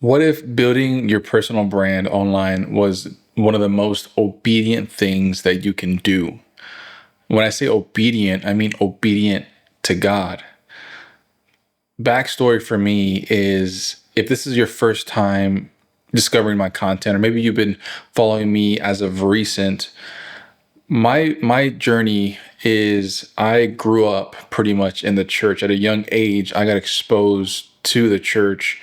What if building your personal brand online was one of the most obedient things that you can do? When I say obedient, I mean obedient to God. Backstory for me is, if this is your first time discovering my content, or maybe you've been following me as of recent, my journey is I grew up pretty much in the church. At a young age, I got exposed to the church,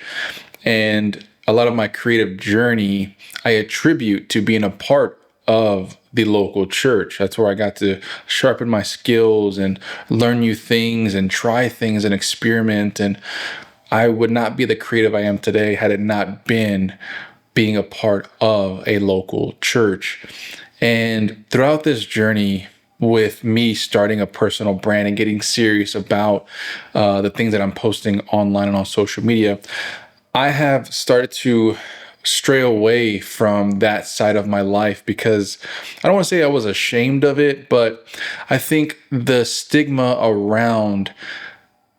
and a lot of my creative journey I attribute to being a part of the local church. That's where I got to sharpen my skills and learn new things and try things and experiment. And I would not be the creative I am today had it not been being a part of a local church. And throughout this journey, with me starting a personal brand and getting serious about the things that I'm posting online and on social media, I have started to stray away from that side of my life because I don't want to say I was ashamed of it, but I think the stigma around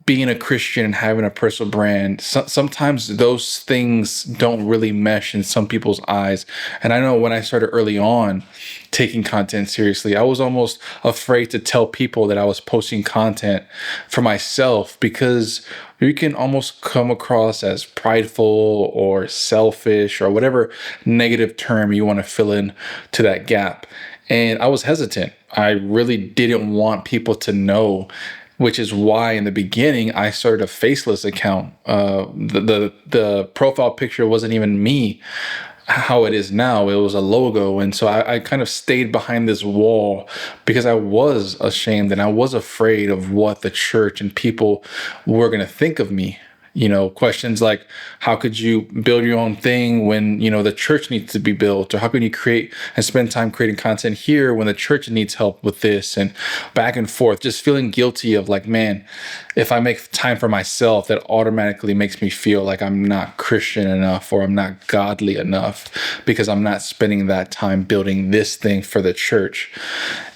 being a Christian and having a personal brand, sometimes those things don't really mesh in some people's eyes. And I know when I started early on taking content seriously, I was almost afraid to tell people that I was posting content for myself, because you can almost come across as prideful or selfish or whatever negative term you want to fill in to that gap. And I was hesitant. I really didn't want people to know, which is why in the beginning I started a faceless account. The profile picture wasn't even me how it is now. It was a logo. And so I kind of stayed behind this wall because I was ashamed and I was afraid of what the church and people were going to think of me. Questions like, how could you build your own thing when, the church needs to be built? Or how can you create and spend time creating content here when the church needs help with this? And back and forth, just feeling guilty of like, man, if I make time for myself, that automatically makes me feel like I'm not Christian enough or I'm not godly enough because I'm not spending that time building this thing for the church.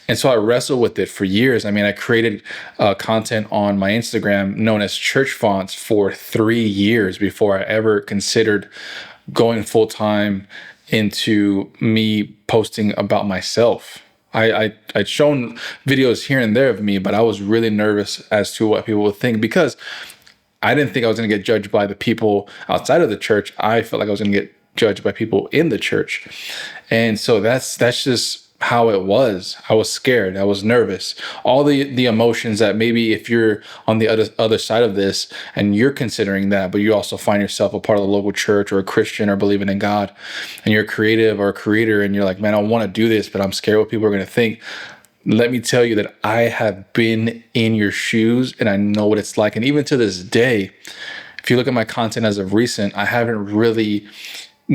And so I wrestled with it for years. I mean, I created content on my Instagram known as church fonts for 3 years before I ever considered going full time into me posting about myself. I'd shown videos here and there of me, but I was really nervous as to what people would think because I didn't think I was going to get judged by the people outside of the church. I felt like I was going to get judged by people in the church. And so that's just how it was. I was scared. I was nervous. All the emotions that maybe if you're on the other side of this and you're considering that, but you also find yourself a part of the local church or a Christian or believing in God, and you're creative or a creator and you're like, man, I want to do this, but I'm scared what people are going to think. Let me tell you that I have been in your shoes and I know what it's like. And even to this day, if you look at my content as of recent, I haven't really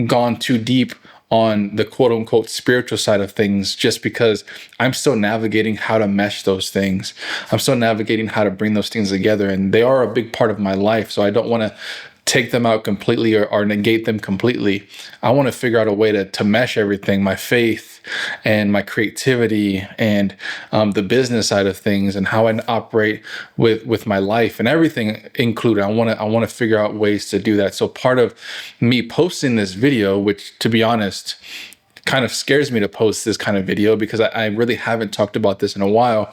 gone too deep on the quote unquote spiritual side of things, just because I'm still navigating how to mesh those things. I'm still navigating how to bring those things together, and they are a big part of my life. So I don't want to take them out completely or negate them completely. I want to figure out a way to mesh everything, my faith and my creativity and the business side of things and how I operate with my life and everything included. I want to figure out ways to do that. So part of me posting this video, which to be honest, kind of scares me to post this kind of video because I really haven't talked about this in a while,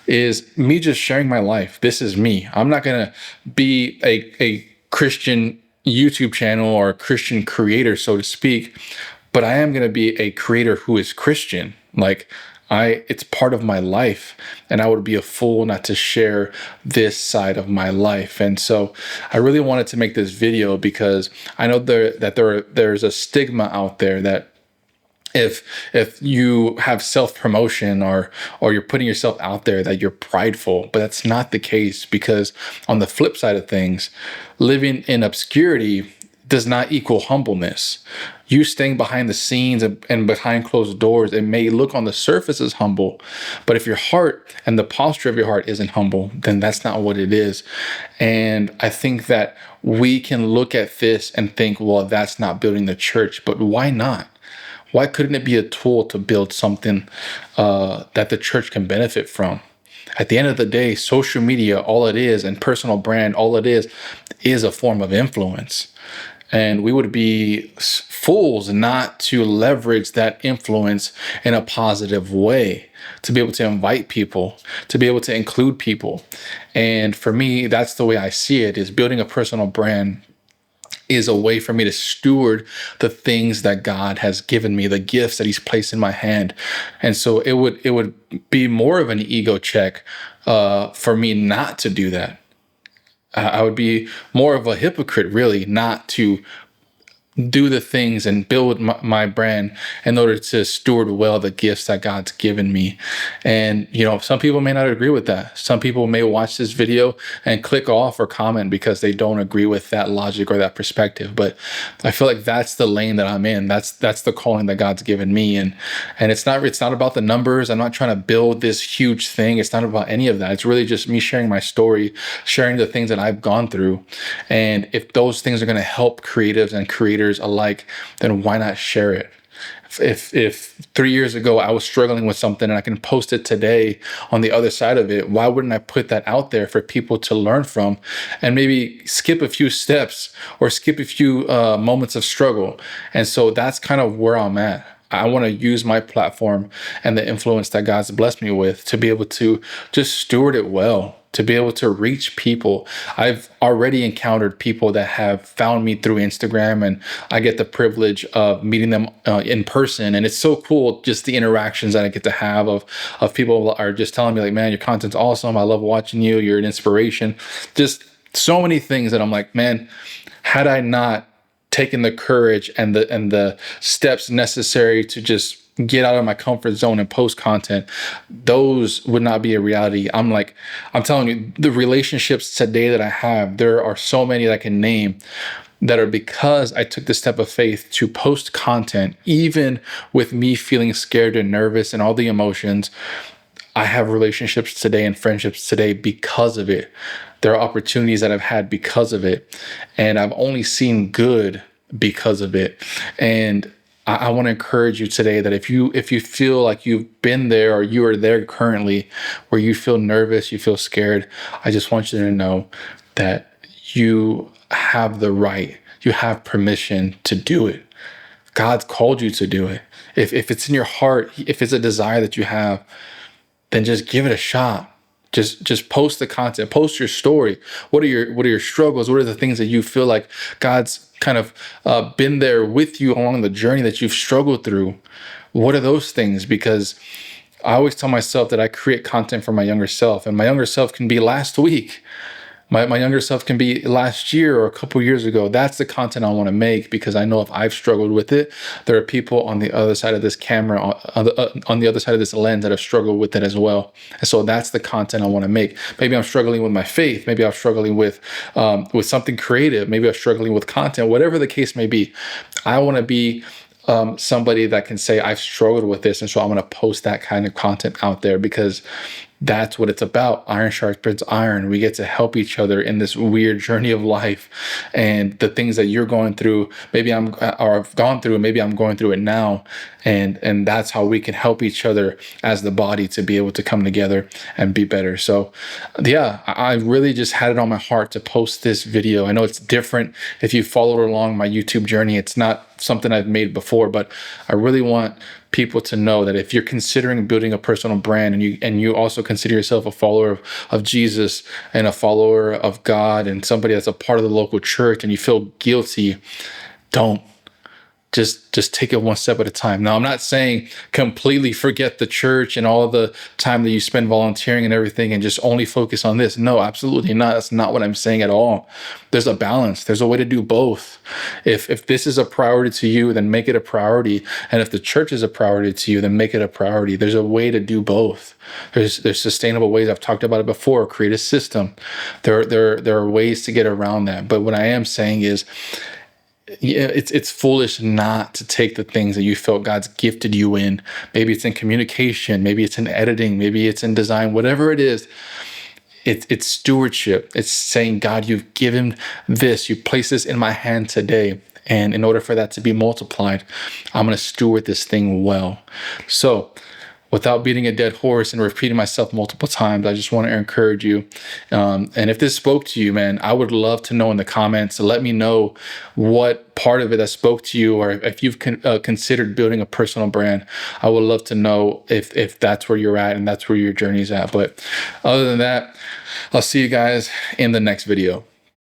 is me just sharing my life. This is me. I'm not going to be a Christian YouTube channel or a Christian creator, so to speak, but I am going to be a creator who is Christian. It's part of my life, and I would be a fool not to share this side of my life. And so I really wanted to make this video because I know there's a stigma out there that if you have self-promotion or you're putting yourself out there, that you're prideful. But that's not the case, because on the flip side of things, living in obscurity does not equal humbleness. You staying behind the scenes and behind closed doors, it may look on the surface as humble, but if your heart and the posture of your heart isn't humble, then that's not what it is. And I think that we can look at this and think, well, that's not building the church, but why not? Why couldn't it be a tool to build something that the church can benefit from? At the end of the day, social media, all it is, and personal brand, all it is a form of influence. And we would be fools not to leverage that influence in a positive way, to be able to invite people, to be able to include people. And for me, that's the way I see it, is building a personal brand is a way for me to steward the things that God has given me, the gifts that he's placed in my hand. And so it would be more of an ego check for me not to do that. I would be more of a hypocrite, really, not to do the things and build my brand in order to steward well the gifts that God's given me. And, some people may not agree with that. Some people may watch this video and click off or comment because they don't agree with that logic or that perspective. But I feel like that's the lane that I'm in. That's the calling that God's given me. And it's not about the numbers. I'm not trying to build this huge thing. It's not about any of that. It's really just me sharing my story, sharing the things that I've gone through. And if those things are going to help creatives and creators alike, then why not share it? If 3 years ago I was struggling with something and I can post it today on the other side of it, why wouldn't I put that out there for people to learn from and maybe skip a few steps or skip a few moments of struggle? And so that's kind of where I'm at. I want to use my platform and the influence that God's blessed me with to be able to just steward it well, to be able to reach people. I've already encountered people that have found me through Instagram, and I get the privilege of meeting them in person. And it's so cool, just the interactions that I get to have of people are just telling me like, man, your content's awesome. I love watching you. You're an inspiration. Just so many things that I'm like, man, had I not taken the courage and the steps necessary to just get out of my comfort zone and post content, those would not be a reality. I'm telling you, the relationships today that I have, there are so many that I can name that are because I took the step of faith to post content, even with me feeling scared and nervous and all the emotions. I have relationships today and friendships today because of it. There are opportunities that I've had because of it. And I've only seen good because of it. And I want to encourage you today that if you feel like you've been there or you are there currently where you feel nervous, you feel scared, I just want you to know that you have the right, you have permission to do it. God's called you to do it. If it's in your heart, if it's a desire that you have, then just give it a shot. Just post the content, post your story. What are your struggles? What are the things that you feel like God's kind of been there with you along the journey that you've struggled through? What are those things? Because I always tell myself that I create content for my younger self, and my younger self can be last week. My younger self can be last year or a couple years ago. That's the content I want to make, because I know if I've struggled with it, there are people on the other side of this camera, on the other side of this lens, that have struggled with it as well. And so that's the content I want to make. Maybe I'm struggling with my faith. Maybe I'm struggling with something creative. Maybe I'm struggling with content. Whatever the case may be, I want to be somebody that can say I've struggled with this, and so I'm going to post that kind of content out there, because that's what it's about. Iron sharpens iron. We get to help each other in this weird journey of life, and the things that you're going through, I've gone through, maybe I'm going through it now, and that's how we can help each other as the body to be able to come together and be better. So, yeah, I really just had it on my heart to post this video. I know it's different. If you followed along my YouTube journey, it's not something I've made before, but I really want people to know that if you're considering building a personal brand, and you also consider yourself a follower of Jesus and a follower of God and somebody that's a part of the local church, and you feel guilty, don't. Just take it one step at a time. Now, I'm not saying completely forget the church and all the time that you spend volunteering and everything and just only focus on this. No, absolutely not. That's not what I'm saying at all. There's a balance. There's a way to do both. If this is a priority to you, then make it a priority. And if the church is a priority to you, then make it a priority. There's a way to do both. There's sustainable ways. I've talked about it before. Create a system. There are ways to get around that. But what I am saying is, yeah, it's foolish not to take the things that you felt God's gifted you in. Maybe it's in communication, maybe it's in editing, maybe it's in design, whatever it is. It's stewardship. It's saying, God, you've given this, you place this in my hand today. And in order for that to be multiplied, I'm going to steward this thing well. So without beating a dead horse and repeating myself multiple times, I just want to encourage you. And if this spoke to you, man, I would love to know in the comments. So let me know what part of it that spoke to you, or if you've considered building a personal brand. I would love to know if that's where you're at and that's where your journey's at. But other than that, I'll see you guys in the next video.